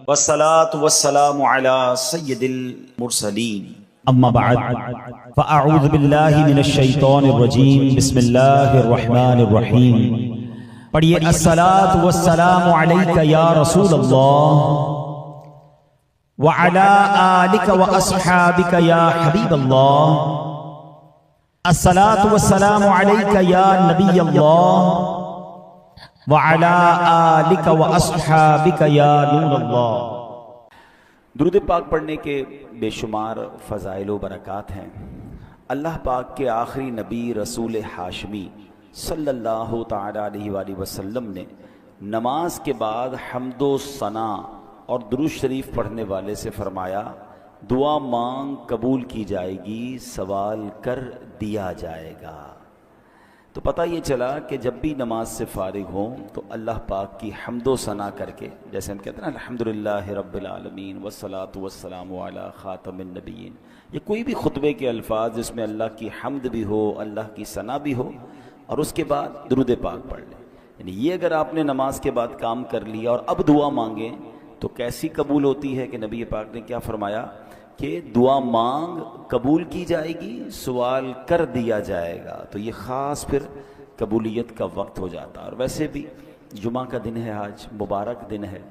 والصلاة والسلام على سید المرسلین اما بعد فاعوذ باللہ من الشیطان الرجیم بسم اللہ الرحمن الرحیم پڑھیے الصلاة والسلام علیک یا رسول اللہ وعلی آلک واصحابک یا حبیب اللہ الصلاة والسلام علیک یا نبی اللہ وعلی آلک واصحابک یا نور اللہ۔ درود پاک پڑھنے کے بے شمار فضائل و برکات ہیں۔ اللہ پاک کے آخری نبی رسول ہاشمی صلی اللہ تعالی علیہ وآلہ وسلم نے نماز کے بعد حمد و ثنا اور درود شریف پڑھنے والے سے فرمایا، دعا مانگ قبول کی جائے گی، سوال کر دیا جائے گا۔ تو پتہ یہ چلا کہ جب بھی نماز سے فارغ ہوں تو اللہ پاک کی حمد و ثنا کر کے، جیسے ہم کہتے ہیں نا الحمدللہ رب العالمین والصلاة والسلام علی خاتم النبیین، یہ کوئی بھی خطبے کے الفاظ جس میں اللہ کی حمد بھی ہو، اللہ کی ثنا بھی ہو، اور اس کے بعد درود پاک پڑھ لیں۔ یعنی یہ اگر آپ نے نماز کے بعد کام کر لیا اور اب دعا مانگیں تو کیسی قبول ہوتی ہے کہ نبی پاک نے کیا فرمایا کہ دعا مانگ قبول کی جائے گی، سوال کر دیا جائے گا۔ تو یہ خاص پھر قبولیت کا وقت ہو جاتا ہے۔ اور ویسے بھی جمعہ کا دن ہے، آج مبارک دن ہے،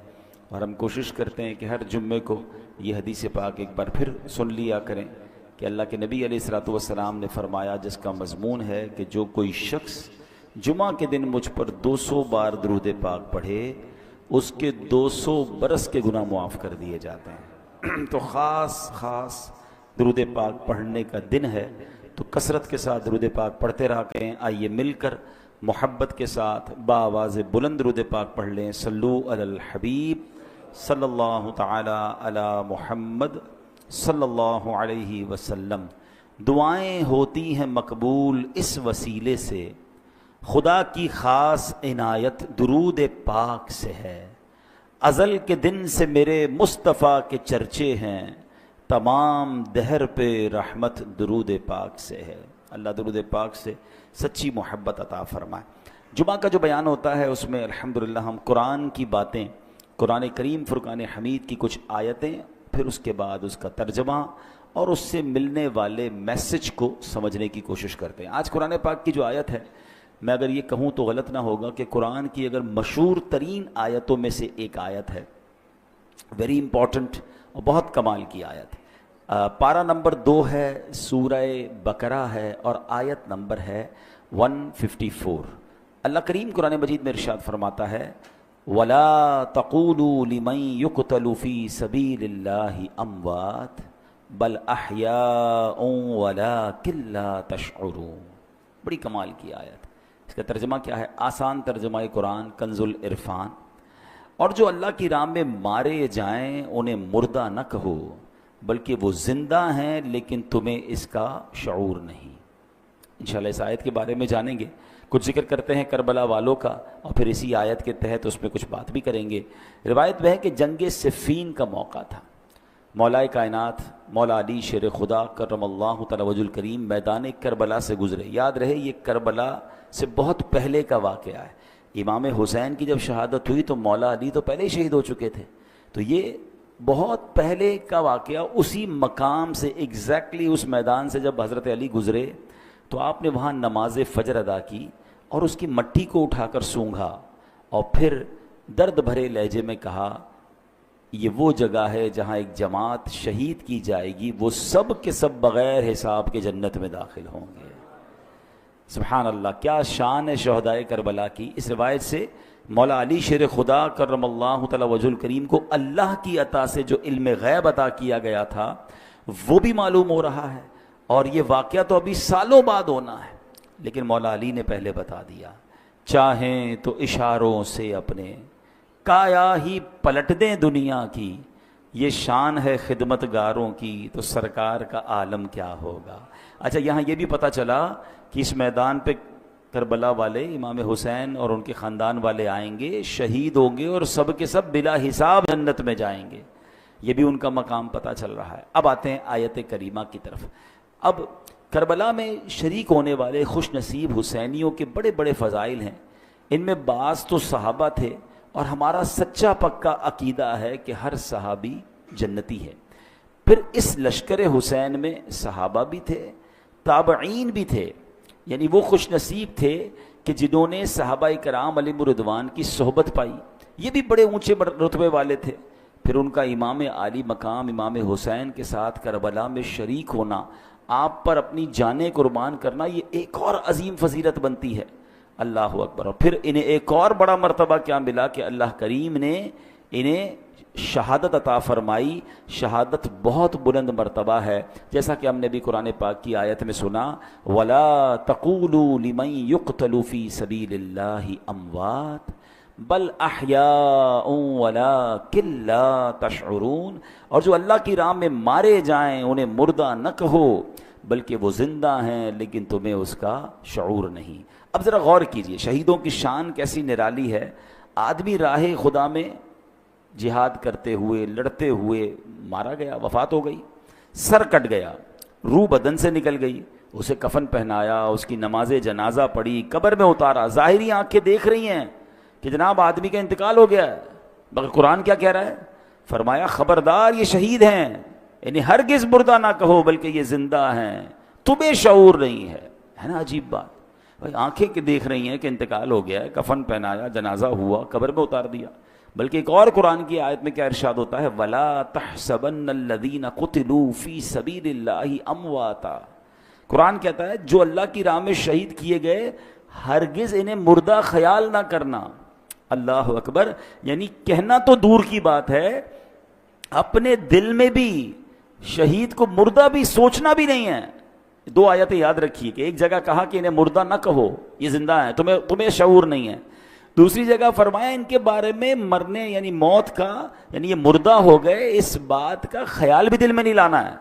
اور ہم کوشش کرتے ہیں کہ ہر جمعے کو یہ حدیث پاک ایک بار پھر سن لیا کریں کہ اللہ کے نبی علیہ الصلوۃ والسلام نے فرمایا، جس کا مضمون ہے کہ جو کوئی شخص جمعہ کے دن مجھ پر 200 بار درود پاک پڑھے اس کے 200 برس کے گناہ معاف کر دیے جاتے ہیں۔ تو خاص درود پاک پڑھنے کا دن ہے، تو کثرت کے ساتھ درود پاک پڑھتے رہا کریں۔ آئیے مل کر محبت کے ساتھ بآواز بلند درود پاک پڑھ لیں۔ صلو علی الحبیب صلی اللہ تعالی علی محمد صلی اللہ علیہ وسلم۔ دعائیں ہوتی ہیں مقبول اس وسیلے سے، خدا کی خاص عنایت درود پاک سے ہے۔ ازل کے دن سے میرے مصطفیٰ کے چرچے ہیں، تمام دہر پہ رحمت درود پاک سے ہے۔ اللہ درود پاک سے سچی محبت عطا فرمائے۔ جمعہ کا جو بیان ہوتا ہے اس میں الحمدللہ ہم قرآن کی باتیں، قرآن کریم فرقان حمید کی کچھ آیتیں، پھر اس کے بعد اس کا ترجمہ اور اس سے ملنے والے میسج کو سمجھنے کی کوشش کرتے ہیں۔ آج قرآن پاک کی جو آیت ہے، میں اگر یہ کہوں تو غلط نہ ہوگا کہ قرآن کی اگر مشہور ترین آیتوں میں سے ایک آیت ہے، ویری امپورٹنٹ اور بہت کمال کی آیت ہے۔ پارہ نمبر 2 ہے، سورہ بقرہ ہے، اور آیت نمبر ہے 154۔ اللہ کریم قرآن مجید میں ارشاد فرماتا ہے، وَلَا تَقُولُوا لِمَن يُقْتَلُ فِي سَبِيلِ اللَّهِ أَمْوَاتٌ بَلْ أَحْيَاءٌ وَلَٰكِن لَّا تَشْعُرُونَ۔ بڑی کمال کی آیت۔ اس کا ترجمہ کیا ہے؟ آسان ترجمہ قرآن کنز العرفان۔ اور جو اللہ کی راہ میں مارے جائیں انہیں مردہ نہ کہو، بلکہ وہ زندہ ہیں لیکن تمہیں اس کا شعور نہیں۔ انشاءاللہ اس آیت کے بارے میں جانیں گے، کچھ ذکر کرتے ہیں کربلا والوں کا، اور پھر اسی آیت کے تحت اس میں کچھ بات بھی کریں گے۔ روایت میں ہے کہ جنگ صفین کا موقع تھا، مولا کائنات مولا علی شیر خدا کرم اللہ تعالی وجہ الکریم میدان کربلا سے گزرے۔ یاد رہے یہ کربلا سے بہت پہلے کا واقعہ ہے۔ امام حسین کی جب شہادت ہوئی تو مولا علی تو پہلے ہی شہید ہو چکے تھے، تو یہ بہت پہلے کا واقعہ۔ اسی مقام سے ایگزیکٹلی اس میدان سے جب حضرت علی گزرے تو آپ نے وہاں نماز فجر ادا کی اور اس کی مٹی کو اٹھا کر سونگھا، اور پھر درد بھرے لہجے میں کہا، یہ وہ جگہ ہے جہاں ایک جماعت شہید کی جائے گی، وہ سب کے سب بغیر حساب کے جنت میں داخل ہوں گے۔ سبحان اللہ، کیا شان ہے شہدائے کربلا کی۔ اس روایت سے مولا علی شیر خدا کرم اللہ تعالی وجہ الکریم کو اللہ کی عطا سے جو علم غیب عطا کیا گیا تھا وہ بھی معلوم ہو رہا ہے، اور یہ واقعہ تو ابھی سالوں بعد ہونا ہے، لیکن مولا علی نے پہلے بتا دیا۔ چاہیں تو اشاروں سے اپنے کایا ہی پلٹ دیں دنیا کی، یہ شان ہے خدمت گاروں کی، تو سرکار کا عالم کیا ہوگا۔ اچھا، یہاں یہ بھی پتہ چلا کہ اس میدان پہ کربلا والے امام حسین اور ان کے خاندان والے آئیں گے، شہید ہوں گے، اور سب کے سب بلا حساب جنت میں جائیں گے۔ یہ بھی ان کا مقام پتہ چل رہا ہے۔ اب آتے ہیں آیت کریمہ کی طرف۔ اب کربلا میں شریک ہونے والے خوش نصیب حسینیوں کے بڑے بڑے فضائل ہیں۔ ان میں بعض تو صحابہ تھے اور ہمارا سچا پکا عقیدہ ہے کہ ہر صحابی جنتی ہے۔ پھر اس لشکر حسین میں صحابہ بھی تھے، تابعین بھی تھے، یعنی وہ خوش نصیب تھے کہ جنہوں نے صحابہ کرام علیہم رضوان کی صحبت پائی، یہ بھی بڑے اونچے رتبے والے تھے۔ پھر ان کا امام عالی مقام امام حسین کے ساتھ کربلا میں شریک ہونا، آپ پر اپنی جانیں قربان کرنا، یہ ایک اور عظیم فضیلت بنتی ہے۔ اللہ اکبر۔ اور پھر انہیں ایک اور بڑا مرتبہ کیا ملا کہ اللہ کریم نے انہیں شہادت عطا فرمائی۔ شہادت بہت بلند مرتبہ ہے، جیسا کہ ہم نے بھی قرآن پاک کی آیت میں سنا، وَلَا تَقُولُوا لِمَن يُقْتَلُ فِي سَبِيلِ اللَّهِ أَمْوَاتٌ بل احیاء ولکن لا تشعرون، اور جو اللہ کی راہ میں مارے جائیں انہیں مردہ نہ کہو بلکہ وہ زندہ ہیں لیکن تمہیں اس کا شعور نہیں۔ اب ذرا غور کیجئے، شہیدوں کی شان کیسی نرالی ہے۔ آدمی راہ خدا میں جہاد کرتے ہوئے لڑتے ہوئے مارا گیا، وفات ہو گئی، سر کٹ گیا، روح بدن سے نکل گئی، اسے کفن پہنایا، اس کی نماز جنازہ پڑھی، قبر میں اتارا، ظاہری آنکھیں دیکھ رہی ہیں کہ جناب آدمی کا انتقال ہو گیا ہے، مگر قرآن کیا کہہ رہا ہے؟ فرمایا خبردار یہ شہید ہیں، یعنی ہرگز مردہ نہ کہو بلکہ یہ زندہ ہیں، تمہیں شعور نہیں ہے نا عجیب بات۔ بھائی آنکھیں کہ دیکھ رہی ہیں کہ انتقال ہو گیا ہے، کفن پہنایا، جنازہ ہوا، قبر میں اتار دیا، بلکہ ایک اور قرآن کی آیت میں کیا ارشاد ہوتا ہے، وَلَا تَحْسَبَنَّ الَّذِينَ قُتِلُوا فِي سَبِيلِ اللَّهِ أَمْوَاتًا۔ قرآن کہتا ہے جو اللہ کی راہ میں شہید کیے گئے ہرگز انہیں مردہ خیال نہ کرنا۔ اللہ اکبر، یعنی کہنا تو دور کی بات ہے، اپنے دل میں بھی شہید کو مردہ بھی سوچنا بھی نہیں ہے۔ دو آیتیں یاد رکھیے کہ ایک جگہ کہا کہ انہیں مردہ نہ کہو، یہ زندہ ہیں، تمہیں شعور نہیں ہے۔ دوسری جگہ فرمایا ان کے بارے میں مرنے یعنی موت کا، یعنی یہ مردہ ہو گئے، اس بات کا خیال بھی دل میں نہیں لانا ہے۔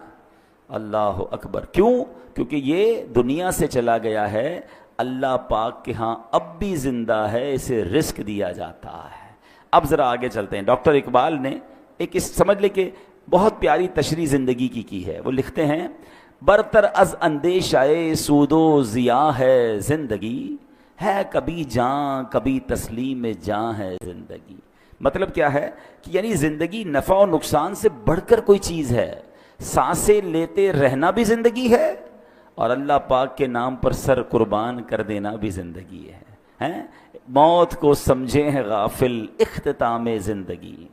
اللہ اکبر۔ کیوں؟ کیونکہ یہ دنیا سے چلا گیا ہے، اللہ پاک کے ہاں اب بھی زندہ ہے، اسے رزق دیا جاتا ہے۔ اب ذرا آگے چلتے ہیں۔ ڈاکٹر اقبال نے ایک سمجھ لے کہ بہت پیاری تشریح زندگی کی ہے۔ وہ لکھتے ہیں، برتر از اندیشہ سود و ضیاء ہے زندگی، ہے کبھی جاں کبھی تسلیم جاں ہے زندگی۔ مطلب کیا ہے کہ یعنی زندگی نفع و نقصان سے بڑھ کر کوئی چیز ہے، سانسیں لیتے رہنا بھی زندگی ہے اور اللہ پاک کے نام پر سر قربان کر دینا بھی زندگی ہے۔ موت کو سمجھے ہیں غافل اختتام زندگی،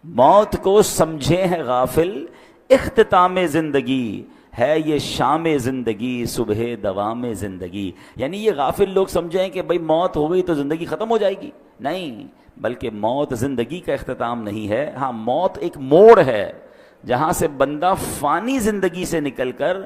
موت کو سمجھے ہیں غافل اختتام زندگی، ہے یہ شام زندگی صبح دوام زندگی۔ یعنی یہ غافل لوگ سمجھیں کہ بھئی موت ہو گئی تو زندگی ختم ہو جائے گی، نہیں، بلکہ موت زندگی کا اختتام نہیں ہے۔ ہاں، موت ایک موڑ ہے جہاں سے بندہ فانی زندگی سے نکل کر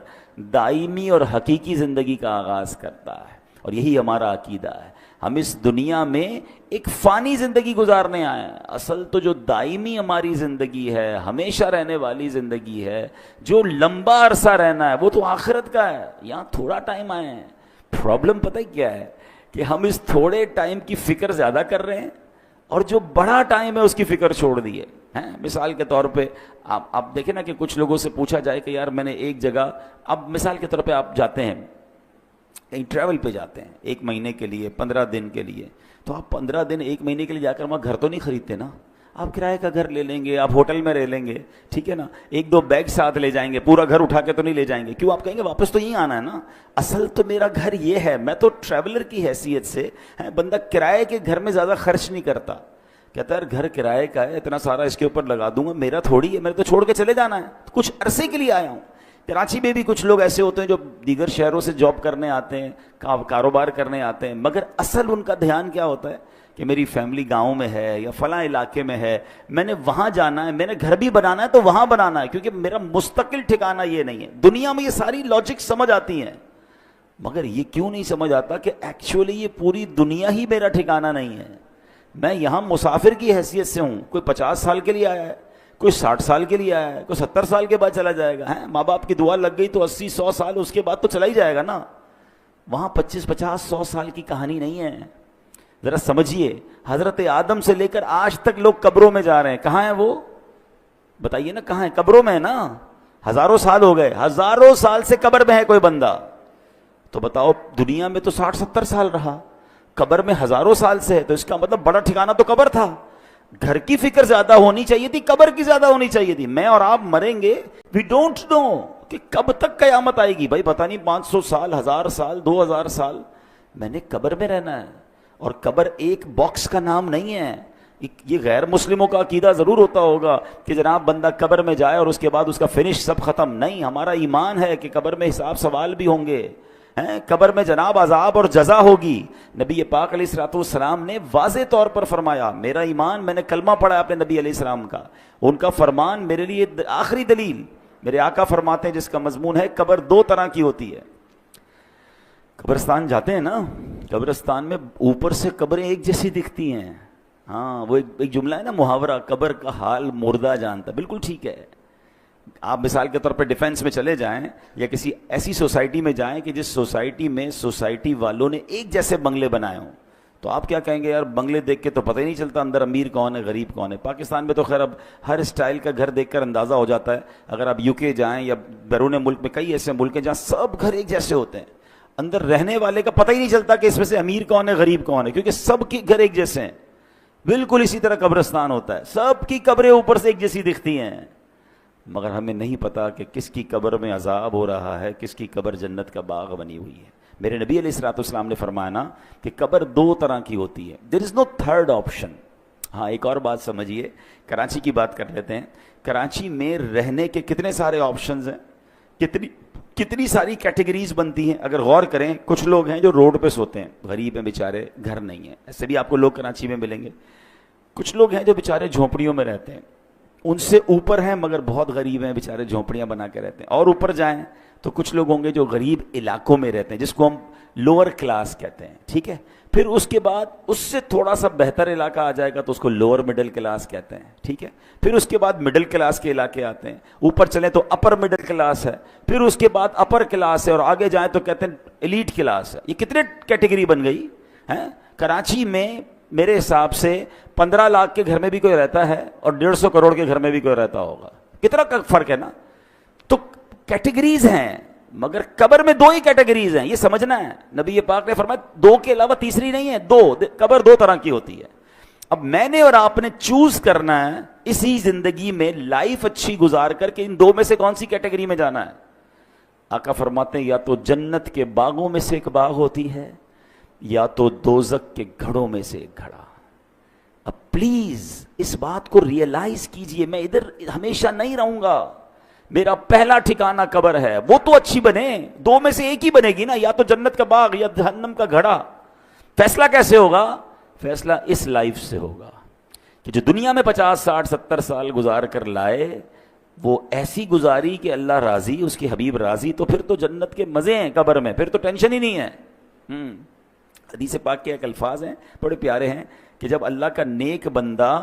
دائمی اور حقیقی زندگی کا آغاز کرتا ہے، اور یہی ہمارا عقیدہ ہے۔ ہم اس دنیا میں ایک فانی زندگی گزارنے آئے ہیں، اصل تو جو دائمی ہماری زندگی ہے، ہمیشہ رہنے والی زندگی ہے، جو لمبا عرصہ رہنا ہے، وہ تو آخرت کا ہے۔ یہاں تھوڑا ٹائم آئے ہیں۔ پرابلم پتہ کیا ہے کہ ہم اس تھوڑے ٹائم کی فکر زیادہ کر رہے ہیں اور جو بڑا ٹائم ہے اس کی فکر چھوڑ دی ہے۔ مثال کے طور پہ آپ دیکھیں نا کہ کچھ لوگوں سے پوچھا جائے کہ یار میں نے ایک جگہ، اب مثال کے طور پہ آپ جاتے ہیں کہیں ٹریول پہ جاتے ہیں 1 مہینے کے لیے، 15 دن کے لیے، تو آپ 15 دن 1 مہینے کے لیے جا کر وہاں گھر تو نہیں خریدتے نا، آپ کرائے کا گھر لے لیں گے، آپ ہوٹل میں رہ لیں گے، ٹھیک ہے نا، 1-2 بیگ ساتھ لے جائیں گے، پورا گھر اٹھا کے تو نہیں لے جائیں گے۔ کیوں؟ آپ کہیں گے واپس تو یہیں آنا ہے نا، اصل تو میرا گھر یہ ہے، میں تو ٹریولر کی حیثیت سے بندہ کرائے کے گھر میں زیادہ خرچ نہیں کرتا، کہتا ہے گھر کرائے کا ہے، اتنا سارا اس کے اوپر لگا دوں گا، میرا تھوڑی ہے، میرے تو چھوڑ کے چلے جانا ہے، کچھ عرصے کے لیے آیا ہوں۔ کراچی میں بھی کچھ لوگ ایسے ہوتے ہیں جو دیگر شہروں سے جاب کرنے آتے ہیں، کاروبار کرنے آتے ہیں، مگر اصل ان کا دھیان کیا ہوتا ہے کہ میری فیملی گاؤں میں ہے یا فلاں علاقے میں ہے، میں نے وہاں جانا ہے، میں نے گھر بھی بنانا ہے تو وہاں بنانا ہے، کیونکہ میرا مستقل ٹھکانہ یہ نہیں ہے۔ دنیا میں یہ ساری لاجک سمجھ آتی ہیں، مگر یہ کیوں نہیں سمجھ آتا کہ ایکچولی یہ پوری دنیا ہی میرا ٹھکانہ نہیں ہے، میں یہاں مسافر کی حیثیت سے ہوں، کوئی 50 سال کے لیے آیا ہے، کوئی 60 سال کے لیے آیا ہے، کوئی 70 سال کے بعد چلا جائے گا، ماں باپ کی دعا لگ گئی تو 80-100 سال اس کے بعد تو چلا ہی جائے گا نا، وہاں 25-50-100 سال کی کہانی نہیں ہے۔ ذرا سمجھیے، حضرت آدم سے لے کر آج تک لوگ قبروں میں جا رہے ہیں، کہاں ہیں وہ؟ بتائیے نا، کہاں ہیں؟ قبروں میں ہے نا، ہزاروں سال ہو گئے، ہزاروں سال سے قبر میں ہے کوئی بندہ، تو بتاؤ دنیا میں تو 60-70 سال رہا، قبر میں ہزاروں سال سے ہے تو اس کا مطلب بڑا ٹھکانہ تو قبر تھا. گھر کی فکر زیادہ ہونی چاہیے تھی, قبر کی زیادہ ہونی چاہیے تھی. میں اور آپ مریں گے, وی ڈونٹ نو کہ کب تک قیامت آئے گی. بھائی پتہ نہیں 500 سال, 1000 سال, 2000 سال میں نے قبر میں رہنا ہے. اور قبر ایک باکس کا نام نہیں ہے. یہ غیر مسلموں کا عقیدہ ضرور ہوتا ہوگا کہ جناب بندہ قبر میں جائے اور اس کے بعد اس کا فنش سب ختم. نہیں, ہمارا ایمان ہے کہ قبر میں حساب سوال بھی ہوں گے, قبر میں جناب عذاب اور جزا ہوگی. نبی پاک علیہ الصلوۃ والسلام نے واضح طور پر فرمایا, میرا ایمان, میں نے کلمہ پڑھا ہے اپنے نبی علیہ السلام کا, ان کا فرمان میرے لیے آخری دلیل. میرے آقا فرماتے ہیں جس کا مضمون ہے قبر دو طرح کی ہوتی ہے. قبرستان جاتے ہیں نا, قبرستان میں اوپر سے قبریں ایک جیسی دکھتی ہیں. ہاں, وہ ایک جملہ ہے نا محاورہ, قبر کا حال مردہ جانتا. بالکل ٹھیک ہے. آپ مثال کے طور پہ ڈیفینس میں چلے جائیں یا کسی ایسی سوسائٹی میں جائیں کہ جس سوسائٹی میں سوسائٹی والوں نے ایک جیسے بنگلے بنائے ہوں, تو آپ کیا کہیں گے, یار بنگلے دیکھ کے تو پتہ ہی نہیں چلتا اندر امیر کون ہے غریب کون ہے. پاکستان میں تو خیر اب ہر اسٹائل کا گھر دیکھ کر اندازہ ہو جاتا ہے. اگر آپ UK جائیں یا بیرون ملک میں کئی ایسے ملک ہیں جہاں سب گھر ایک جیسے ہوتے ہیں, اندر رہنے والے کا پتہ ہی نہیں چلتا کہ اس میں سے امیر کون ہے غریب کون ہے, کیونکہ سب کے گھر ایک جیسے ہیں. بالکل اسی طرح قبرستان ہوتا ہے, سب کی قبریں اوپر سے ایک جیسی دکھتی ہیں, مگر ہمیں نہیں پتا کہ کس کی قبر میں عذاب ہو رہا ہے, کس کی قبر جنت کا باغ بنی ہوئی ہے. میرے نبی علیہ الصلوۃ والسلام نے فرمایا نا کہ قبر دو طرح کی ہوتی ہے, دیر از نو تھرڈ آپشن. ہاں, ایک اور بات سمجھیے, کراچی کی بات کر لیتے ہیں. کراچی میں رہنے کے کتنے سارے آپشنز ہیں, کتنی ساری کیٹیگریز بنتی ہیں. اگر غور کریں, کچھ لوگ ہیں جو روڈ پہ سوتے ہیں, غریب ہیں بیچارے, گھر نہیں ہے. ایسے بھی آپ کو لوگ کراچی میں ملیں گے. کچھ لوگ ہیں جو بیچارے جھونپڑیوں میں رہتے ہیں, ان سے اوپر ہیں مگر بہت غریب ہیں, بیچارے جھونپڑیاں بنا کے رہتے ہیں. اور اوپر جائیں تو کچھ لوگ ہوں گے جو غریب علاقوں میں رہتے ہیں, جس کو ہم لوور کلاس کہتے ہیں. ٹھیک ہے, پھر اس کے بعد اس سے تھوڑا سا بہتر علاقہ آ جائے گا تو اس کو لوور مڈل کلاس کہتے ہیں. ٹھیک ہے, پھر اس کے بعد مڈل کلاس کے علاقے آتے ہیں. اوپر چلیں تو اپر مڈل کلاس ہے, پھر اس کے بعد اپر کلاس ہے, اور آگے جائیں تو کہتے ہیں ایلیٹ کلاس ہے. یہ کتنے کیٹیگری بن گئی ہیں. کراچی میں میرے حساب سے 15 لاکھ کے گھر میں بھی کوئی رہتا ہے اور 150 کروڑ کے گھر میں بھی کوئی رہتا ہوگا. کتنا فرق ہے نا. تو کیٹیگریز ہیں, مگر قبر میں دو ہی کیٹیگریز ہیں, یہ سمجھنا ہے. نبی پاک نے فرمایا دو کے علاوہ تیسری نہیں ہے. قبر دو طرح کی ہوتی ہے. اب میں نے اور آپ نے چوز کرنا ہے اسی زندگی میں لائف اچھی گزار کر کے ان دو میں سے کون سی کیٹیگری میں جانا ہے. آقا فرماتے ہیں یا تو جنت کے باغوں میں سے ایک باغ ہوتی ہے, یا تو دوزخ کے گھڑوں میں سے ایک گھڑا. اب پلیز اس بات کو ریئلائز کیجئے, میں ادھر ہمیشہ نہیں رہوں گا. میرا پہلا ٹھکانہ قبر ہے, وہ تو اچھی بنے, دو میں سے ایک ہی بنے گی نا, یا تو جنت کا باغ یا جہنم کا گھڑا. فیصلہ کیسے ہوگا؟ فیصلہ اس لائف سے ہوگا کہ جو دنیا میں 50 60 70 سال گزار کر لائے, وہ ایسی گزاری کہ اللہ راضی, اس کے حبیب راضی, تو پھر تو جنت کے مزے ہیں قبر میں, پھر تو ٹینشن ہی نہیں ہے. حدیث پاک کے ایک الفاظ ہیں بڑے پیارے ہیں کہ جب اللہ کا نیک بندہ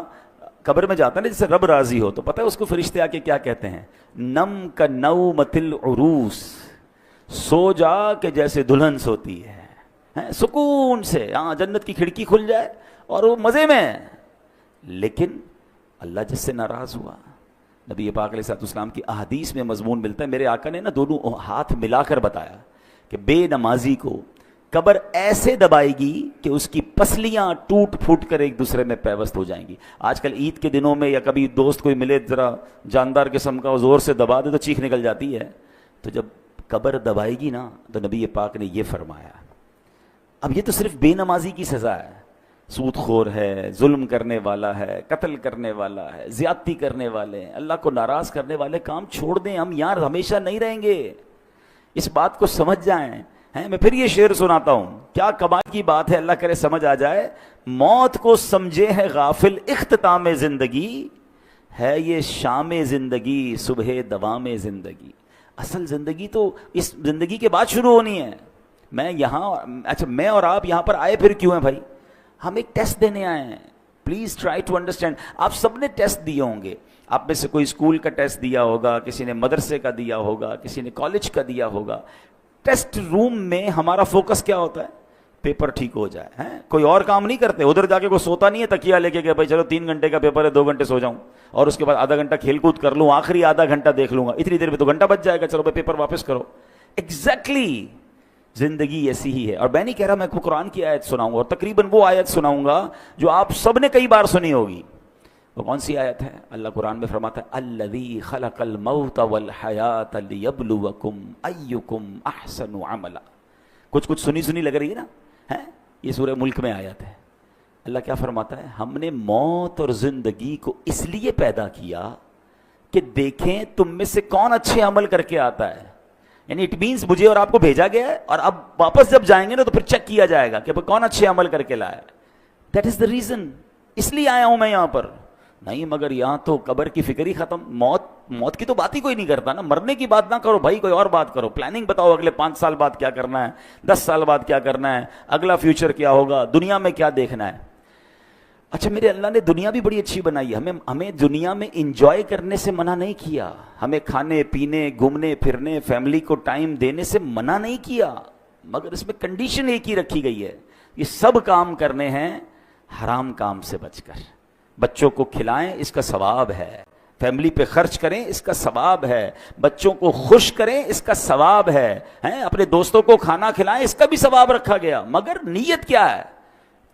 قبر میں جاتا ہے نا, جسے رب راضی ہو, تو پتہ ہے اس کو فرشتے آ کے کیا کہتے ہیں, نم کا نومۃ العروس, سو جا کہ جیسے دلہن سوتی ہے, سکون سے. ہاں, جنت کی کھڑکی کھل جائے اور وہ مزے میں. لیکن اللہ جس سے ناراض ہوا, نبی پاک علیہ الصلوۃ والسلام کی احادیث میں مضمون ملتا ہے. میرے آقا نے نا دونوں ہاتھ ملا کر بتایا کہ بے نمازی کو قبر ایسے دبائے گی کہ اس کی پسلیاں ٹوٹ پھوٹ کر ایک دوسرے میں پیوست ہو جائیں گی. آج کل عید کے دنوں میں یا کبھی دوست کوئی ملے ذرا جاندار قسم کا, زور سے دبا دے تو چیخ نکل جاتی ہے. تو جب قبر دبائے گی نا تو نبی پاک نے یہ فرمایا. اب یہ تو صرف بے نمازی کی سزا ہے, سود خور ہے, ظلم کرنے والا ہے, قتل کرنے والا ہے, زیادتی کرنے والے ہیں, اللہ کو ناراض کرنے والے کام چھوڑ دیں, ہم یار ہمیشہ نہیں رہیں گے. اس بات کو سمجھ جائیں. میں پھر یہ شعر سناتا ہوں, کیا کمال کی بات ہے, اللہ کرے سمجھ آ جائے. موت کو سمجھے ہے غافل اختتام زندگی, ہے یہ شام زندگی صبح دوام زندگی. اصل زندگی تو اس زندگی کے بعد شروع ہونی ہے. میں یہاں, اچھا میں اور آپ یہاں پر آئے پھر کیوں ہیں بھائی؟ ہم ایک ٹیسٹ دینے آئے ہیں. Please try to understand. آپ سب نے ٹیسٹ دیے ہوں گے, آپ میں سے کوئی اسکول کا ٹیسٹ دیا ہوگا, کسی نے مدرسے کا دیا ہوگا, کسی نے کالج کا دیا ہوگا. ٹیسٹ روم میں ہمارا فوکس کیا ہوتا ہے؟ پیپر ٹھیک ہو جائے. کوئی اور کام نہیں کرتے, ادھر جا کے کوئی سوتا نہیں ہے تکیہ لے کے کہ بھائی چلو 3 گھنٹے کا پیپر ہے, 2 گھنٹے سو جاؤں اور اس کے بعد آدھا گھنٹہ کھیل کود کر لوں, آخری آدھا گھنٹہ دیکھ لوں گا, اتنی دیر میں تو گھنٹہ بچ جائے گا, چلو بھائی پیپر واپس کرو. ایگزیکٹلی زندگی ایسی ہی ہے. اور میں نہیں کہہ رہا میں کو قرآن کی آیت سناؤں گا، اور تقریباً وہ آیت سناؤں گا جو آپ سب نے کئی بار سنی ہوگی. وہ کون سی آیت ہے؟ اللہ قرآن میں فرماتا ہے الذی خلق الموت والحیات لیبلوکم ایکم احسن عملا. کچھ سنی لگ رہی ہے نا، یہ سورہ ملک میں آیت ہے. اللہ کیا فرماتا ہے؟ ہم نے موت اور زندگی کو اس لیے پیدا کیا کہ دیکھیں تم میں سے کون اچھے عمل کر کے آتا ہے. یعنی اٹ مینس مجھے اور آپ کو بھیجا گیا ہے، اور اب واپس جب جائیں گے نا تو پھر چیک کیا جائے گا کہ کون اچھے عمل کر کے لایا. دیٹ از دا ریزن، اس لیے آیا ہوں میں یہاں پر. نہیں مگر یہاں تو قبر کی فکر ہی ختم. موت کی تو بات ہی کوئی نہیں کرتا نا. مرنے کی بات نہ کرو بھائی، کوئی اور بات کرو. پلاننگ بتاؤ اگلے 5 سال بعد کیا کرنا ہے، 10 سال بعد کیا کرنا ہے، اگلا فیوچر کیا ہوگا، دنیا میں کیا دیکھنا ہے. اچھا میرے اللہ نے دنیا بھی بڑی اچھی بنائی ہے. ہمیں دنیا میں انجوائے کرنے سے منع نہیں کیا، ہمیں کھانے پینے گھومنے پھرنے فیملی کو ٹائم دینے سے منع نہیں کیا، مگر اس میں کنڈیشن ایک ہی رکھی گئی ہے، یہ سب کام کرنے ہیں حرام کام سے بچ کر. بچوں کو کھلائیں اس کا ثواب ہے، فیملی پہ خرچ کریں اس کا ثواب ہے، بچوں کو خوش کریں اس کا ثواب ہے، اپنے دوستوں کو کھانا کھلائیں اس کا بھی ثواب رکھا گیا. مگر نیت کیا ہے؟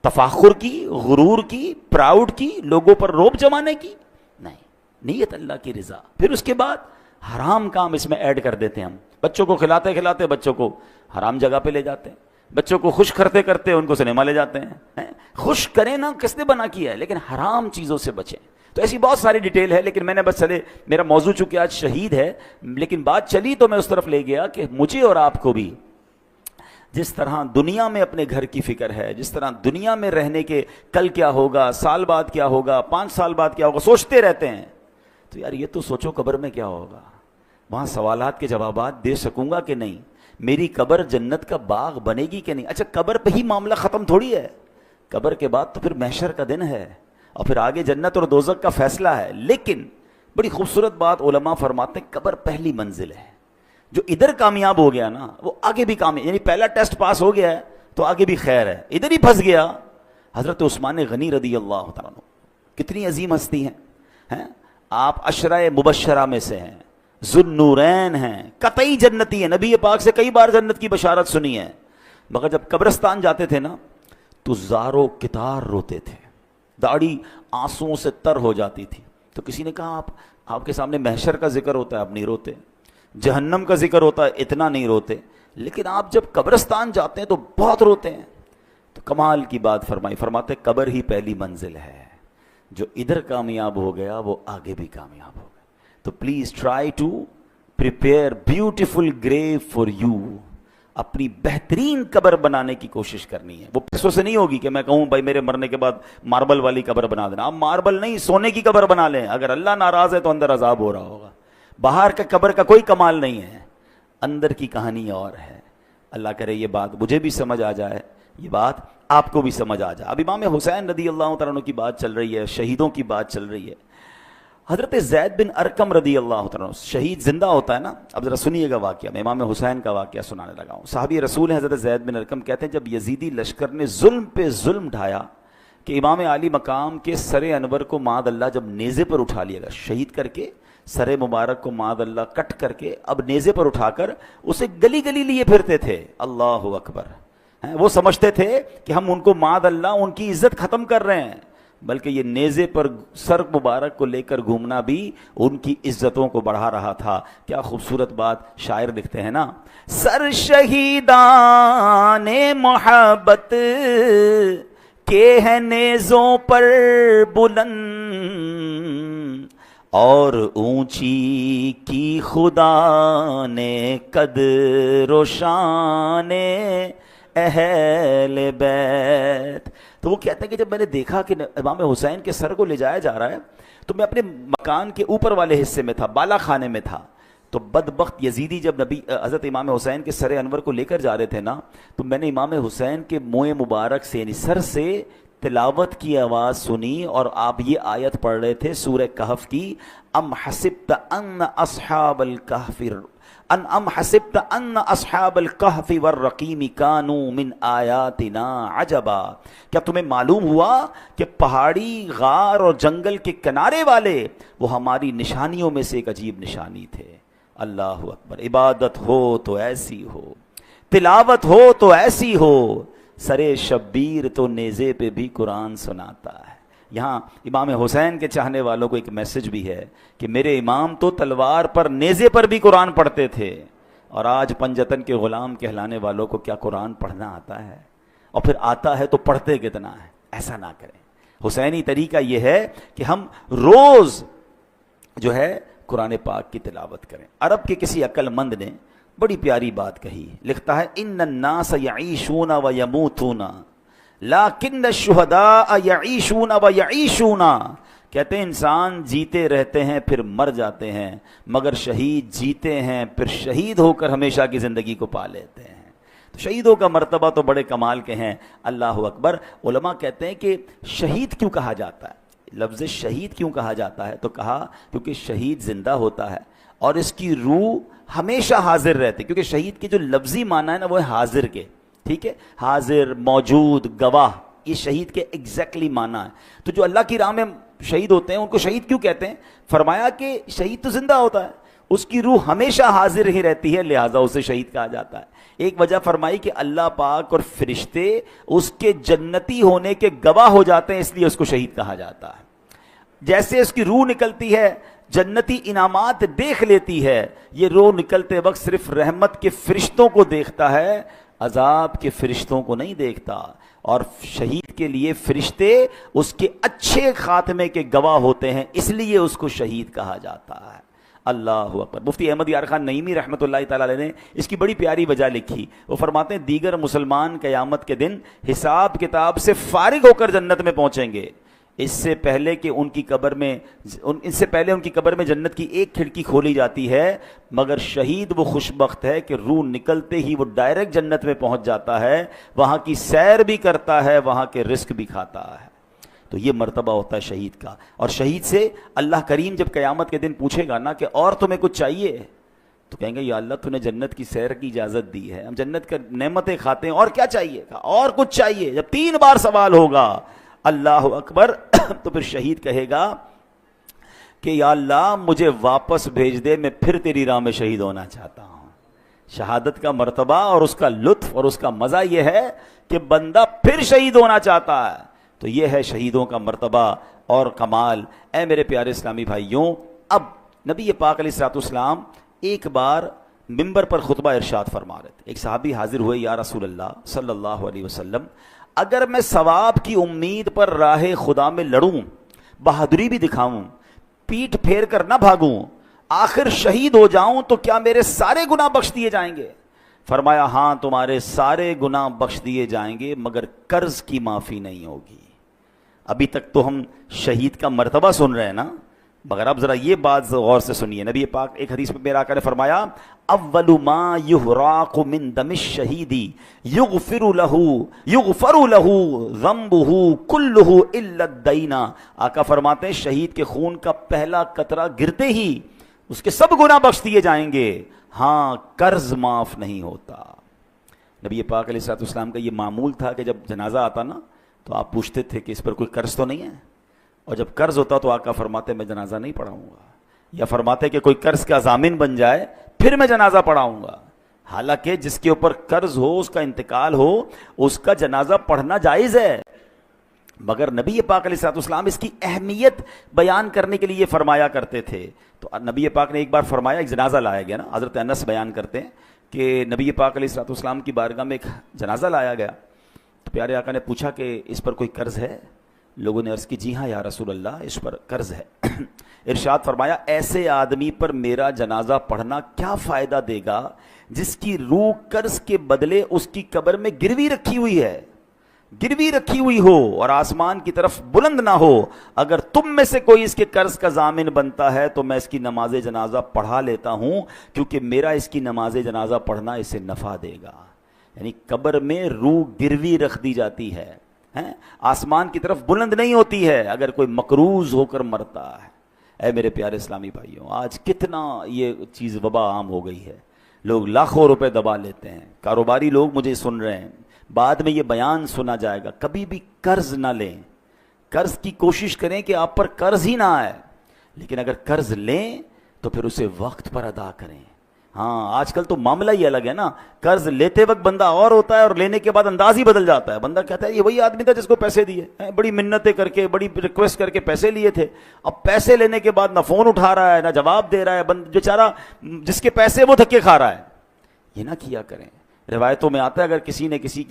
تفاخر کی، غرور کی، پراؤڈ کی، لوگوں پر روب جمانے کی نہیں. نیت اللہ کی رضا. پھر اس کے بعد حرام کام اس میں ایڈ کر دیتے ہیں ہم. بچوں کو کھلاتے کھلاتے بچوں کو حرام جگہ پہ لے جاتے ہیں، بچوں کو خوش کرتے کرتے ان کو سنیما لے جاتے ہیں. خوش کریں نا، کس نے بنا کیا ہے، لیکن حرام چیزوں سے بچیں. تو ایسی بہت ساری ڈیٹیل ہے، لیکن میں نے بس چلے، میرا موضوع چونکہ آج شہید ہے، لیکن بات چلی تو میں اس طرف لے گیا کہ مجھے اور آپ کو بھی جس طرح دنیا میں اپنے گھر کی فکر ہے، جس طرح دنیا میں رہنے کے کل کیا ہوگا، سال بعد کیا ہوگا، 5 سال بعد کیا ہوگا، سوچتے رہتے ہیں. تو یار یہ تو سوچو قبر میں کیا ہوگا، وہاں سوالات کے جوابات دے سکوں گا کہ نہیں، میری قبر جنت کا باغ بنے گی کہ نہیں. اچھا قبر پہ ہی معاملہ ختم تھوڑی ہے، قبر کے بعد تو پھر محشر کا دن ہے، اور پھر آگے جنت اور دوزخ کا فیصلہ ہے. لیکن بڑی خوبصورت بات علماء فرماتے ہیں قبر پہلی منزل ہے. جو ادھر کامیاب ہو گیا نا وہ آگے بھی کامیاب، یعنی پہلا ٹیسٹ پاس ہو گیا ہے تو آگے بھی خیر ہے. ادھر ہی پھنس گیا. حضرت عثمان غنی رضی اللہ تعالیٰ عنہ کتنی عظیم ہستی ہیں، آپ عشرہ مبشرہ میں سے ہیں، ذوالنورین ہیں، قطعی جنتی ہیں، نبی پاک سے کئی بار جنت کی بشارت سنی ہے. مگر جب قبرستان جاتے تھے نا تو زارو کتار روتے تھے، داڑھی آنسوؤں سے تر ہو جاتی تھی. تو کسی نے کہا آپ کے سامنے محشر کا ذکر ہوتا ہے آپ نہیں روتے، جہنم کا ذکر ہوتا ہے اتنا نہیں روتے، لیکن آپ جب قبرستان جاتے ہیں تو بہت روتے ہیں. تو کمال کی بات فرماتے قبر ہی پہلی منزل ہے، جو ادھر کامیاب ہو گیا وہ آگے بھی کامیاب ہو گیا. تو please try to prepare beautiful grave for you. اپنی بہترین قبر بنانے کی کوشش کرنی ہے. وہ پیسوں سے نہیں ہوگی کہ میں کہوں بھائی میرے مرنے کے بعد ماربل والی قبر بنا دینا. آپ ماربل نہیں سونے کی قبر بنا لیں. اگر اللہ ناراض ہے تو اندر عذاب ہو رہا ہوگا. باہر کا قبر کا کوئی کمال نہیں ہے، اندر کی کہانی اور ہے. اللہ کرے یہ بات مجھے بھی سمجھ آ جائے، یہ بات آپ کو بھی سمجھ آ جائے. اب امام حسین رضی اللہ تعالیٰ عنہ کی بات چل رہی ہے، شہیدوں کی بات چل رہی ہے. حضرت زید بن ارقم رضی اللہ تعالیٰ عنہ، شہید زندہ ہوتا ہے نا. اب ذرا سنیے گا واقعہ، میں امام حسین کا واقعہ سنانے لگا ہوں. صحابی رسول ہیں حضرت زید بن ارقم، کہتے ہیں جب یزیدی لشکر نے ظلم پہ ظلم ڈھایا کہ امام علی مقام کے سر انور کو معاذ اللہ جب نیزے پر اٹھا لیا گیا، شہید کر کے سر مبارک کو معاذ اللہ کٹ کر کے اب نیزے پر اٹھا کر اسے گلی گلی لیے پھرتے تھے. اللہ اکبر. وہ سمجھتے تھے کہ ہم ان کو معاذ اللہ ان کی عزت ختم کر رہے ہیں، بلکہ یہ نیزے پر سر مبارک کو لے کر گھومنا بھی ان کی عزتوں کو بڑھا رہا تھا. کیا خوبصورت بات شاعر لکھتے ہیں نا، سر شہیدان محبت کے ہیں نیزوں پر بلند، اور اونچی کی خدا نے قدر و شان اہل بیت. تو وہ کہتے ہیں کہ جب میں نے دیکھا کہ امام حسین کے سر کو لے جایا جا رہا ہے تو میں اپنے مکان کے اوپر والے حصے میں تھا، بالا خانے میں تھا. تو بدبخت یزیدی جب حضرت امام حسین کے سر انور کو لے کر جا رہے تھے نا، تو میں نے امام حسین کے منہ مبارک سے یعنی سر سے تلاوت کی آواز سنی، اور آپ یہ آیت پڑھ رہے تھے سورہ کہف کی، ام حسبت ان اصحاب الکہف والرقیم کانوا من آیاتنا عجبا. کیا تمہیں معلوم ہوا کہ پہاڑی، غار اور جنگل کے کنارے والے وہ ہماری نشانیوں میں سے ایک عجیب نشانی تھے. اللہ اکبر. عبادت ہو تو ایسی ہو، تلاوت ہو تو ایسی ہو، سرے شبیر تو نیزے پہ بھی قرآن سناتا ہے۔ یہاں امام حسین کے چاہنے والوں کو ایک میسج بھی ہے کہ میرے امام تو تلوار پر نیزے پر بھی قرآن پڑھتے تھے، اور آج پنجتن کے غلام کہلانے والوں کو کیا قرآن پڑھنا آتا ہے؟ اور پھر آتا ہے تو پڑھتے کتنا ہے؟ ایسا نہ کریں۔ حسینی طریقہ یہ ہے کہ ہم روز جو ہے قرآن پاک کی تلاوت کریں۔ عرب کے کسی عقل مند نے بڑی پیاری بات کہی، لکھتا ہے ان الناس یعیشون و یموتون لیکن الشہداء یعیشون و یعیشون، کہتے ہیں انسان جیتے رہتے ہیں پھر مر جاتے ہیں، مگر شہید جیتے ہیں پھر شہید ہو کر ہمیشہ کی زندگی کو پا لیتے ہیں۔ تو شہیدوں کا مرتبہ تو بڑے کمال کے ہیں، اللہ اکبر۔ علماء کہتے ہیں کہ شہید کیوں کہا جاتا ہے، لفظ شہید کیوں کہا جاتا ہے، تو کہا کیونکہ شہید زندہ ہوتا ہے اور اس کی روح ہمیشہ حاضر رہتی، کیونکہ شہید کے جو لفظی معنی ہے نا وہ ہے حاضر کے، ٹھیک ہے، حاضر، موجود، گواہ، یہ شہید کے ایگزیکٹلی معنی ہے۔ تو جو اللہ کی راہ میں شہید ہوتے ہیں ان کو شہید کیوں کہتے ہیں؟ فرمایا کہ شہید تو زندہ ہوتا ہے، اس کی روح ہمیشہ حاضر ہی رہتی ہے، لہٰذا اسے شہید کہا جاتا ہے۔ ایک وجہ فرمائی کہ اللہ پاک اور فرشتے اس کے جنتی ہونے کے گواہ ہو جاتے ہیں، اس لیے اس کو شہید کہا جاتا ہے۔ جیسے اس کی روح نکلتی ہے، جنتی انعامات دیکھ لیتی ہے، یہ روح نکلتے وقت صرف رحمت کے فرشتوں کو دیکھتا ہے، عذاب کے فرشتوں کو نہیں دیکھتا، اور شہید کے لیے فرشتے اس کے اچھے خاتمے کے گواہ ہوتے ہیں، اس لیے اس کو شہید کہا جاتا ہے۔ اللہ اکبر۔ مفتی احمد یار خان نعیمی رحمۃ اللہ تعالی علیہ نے اس کی بڑی پیاری وجہ لکھی، وہ فرماتے ہیں دیگر مسلمان قیامت کے دن حساب کتاب سے فارغ ہو کر جنت میں پہنچیں گے، اس سے پہلے ان کی قبر میں جنت کی ایک کھڑکی کھولی جاتی ہے، مگر شہید وہ خوش بخت ہے کہ روح نکلتے ہی وہ ڈائریکٹ جنت میں پہنچ جاتا ہے، وہاں کی سیر بھی کرتا ہے، وہاں کے رزق بھی کھاتا ہے۔ تو یہ مرتبہ ہوتا ہے شہید کا، اور شہید سے اللہ کریم جب قیامت کے دن پوچھے گا نا کہ اور تمہیں کچھ چاہیے، تو کہیں گے یا اللہ تو نے جنت کی سیر کی اجازت دی ہے، ہم جنت کا نعمتیں کھاتے ہیں، اور کیا چاہیے؟ اور کچھ چاہیے۔ جب 3 بار سوال ہوگا، اللہ اکبر، تو پھر شہید کہے گا کہ یا اللہ مجھے واپس بھیج دے، میں پھر تیری راہ میں شہید ہونا چاہتا ہوں۔ شہادت کا مرتبہ اور اس کا لطف اور اس کا مزہ یہ ہے کہ بندہ پھر شہید ہونا چاہتا ہے۔ تو یہ ہے شہیدوں کا مرتبہ اور کمال۔ اے میرے پیارے اسلامی بھائیوں، اب نبی پاک علیہ الصلوۃ والسلام ایک بار ممبر پر خطبہ ارشاد فرما رہے تھے۔ ایک صحابی حاضر ہوئے، یا رسول اللہ صلی اللہ علیہ وسلم، اگر میں ثواب کی امید پر راہ خدا میں لڑوں، بہادری بھی دکھاؤں، پیٹھ پھیر کر نہ بھاگوں، آخر شہید ہو جاؤں، تو کیا میرے سارے گناہ بخش دیے جائیں گے؟ فرمایا ہاں، تمہارے سارے گناہ بخش دیے جائیں گے، مگر قرض کی معافی نہیں ہوگی۔ ابھی تک تو ہم شہید کا مرتبہ سن رہے ہیں نا، مگر اب ذرا یہ بات غور سے سنیے۔ نبی پاک ایک حدیث میں میرا آقا نے فرمایا اول ما یحراق من دم الشہید یغفر له ذنبه كله الا الدین۔ آقا فرماتے ہیں شہید کے خون کا پہلا قطرہ گرتے ہی اس کے سب گناہ بخش دیے جائیں گے، ہاں قرض معاف نہیں ہوتا۔ نبی پاک علیہ الصلوۃ والسلام کا یہ معمول تھا کہ جب جنازہ آتا نا تو آپ پوچھتے تھے کہ اس پر کوئی قرض تو نہیں ہے، اور جب قرض ہوتا تو آقا فرماتے میں جنازہ نہیں پڑھاؤں گا، یا فرماتے کہ کوئی قرض کا ضامن بن جائے پھر میں جنازہ پڑھاؤں گا۔ حالانکہ جس کے اوپر قرض ہو، اس کا انتقال ہو، اس کا جنازہ پڑھنا جائز ہے، مگر نبی پاک علیہ الصلوۃ والسلام اس کی اہمیت بیان کرنے کے لیے فرمایا کرتے تھے۔ تو نبی پاک نے ایک بار فرمایا، ایک جنازہ لایا گیا نا، حضرت انس بیان کرتے ہیں کہ نبی پاک علیہ الصلوۃ والسلام کی بارگاہ میں ایک جنازہ لایا گیا، تو پیارے آقا نے پوچھا کہ اس پر کوئی قرض ہے؟ لوگوں نے عرض کی جی ہاں یا رسول اللہ، اس پر قرض ہے۔ ارشاد فرمایا ایسے آدمی پر میرا جنازہ پڑھنا کیا فائدہ دے گا جس کی روح قرض کے بدلے اس کی قبر میں گروی رکھی ہوئی ہو اور آسمان کی طرف بلند نہ ہو۔ اگر تم میں سے کوئی اس کے قرض کا ضامن بنتا ہے تو میں اس کی نماز جنازہ پڑھا لیتا ہوں، کیونکہ میرا اس کی نماز جنازہ پڑھنا اسے نفع دے گا۔ یعنی قبر میں روح گروی رکھ دی جاتی ہے، آسمان کی طرف بلند نہیں ہوتی ہے اگر کوئی مقروض ہو کر مرتا ہے۔ اے میرے پیارے اسلامی بھائیوں، آج کتنا یہ چیز وبا عام ہو گئی ہے، لوگ لاکھوں روپے دبا لیتے ہیں۔ کاروباری لوگ مجھے سن رہے ہیں، بعد میں یہ بیان سنا جائے گا، کبھی بھی قرض نہ لیں، قرض کی کوشش کریں کہ آپ پر قرض ہی نہ آئے، لیکن اگر قرض لیں تو پھر اسے وقت پر ادا کریں۔ ہاں آج کل تو معاملہ ہی الگ ہے نا، قرض لیتے وقت بندہ اور ہوتا ہے اور لینے کے بعد انداز ہی بدل جاتا ہے. بندہ کہتا ہے یہ وہی آدمی تھا جس کو پیسے دیے، بڑی منتیں کر کے بڑی ریکویسٹ کر کے پیسے لیے تھے، اب پیسے لینے کے بعد نہ فون اٹھا رہا ہے نہ جواب دے رہا ہے، بیچارہ جس کے پیسے وہ دھکے کھا رہا ہے. یہ نہ کیا کریں. روایتوں میں آتا ہے اگر کسی نے کسی کی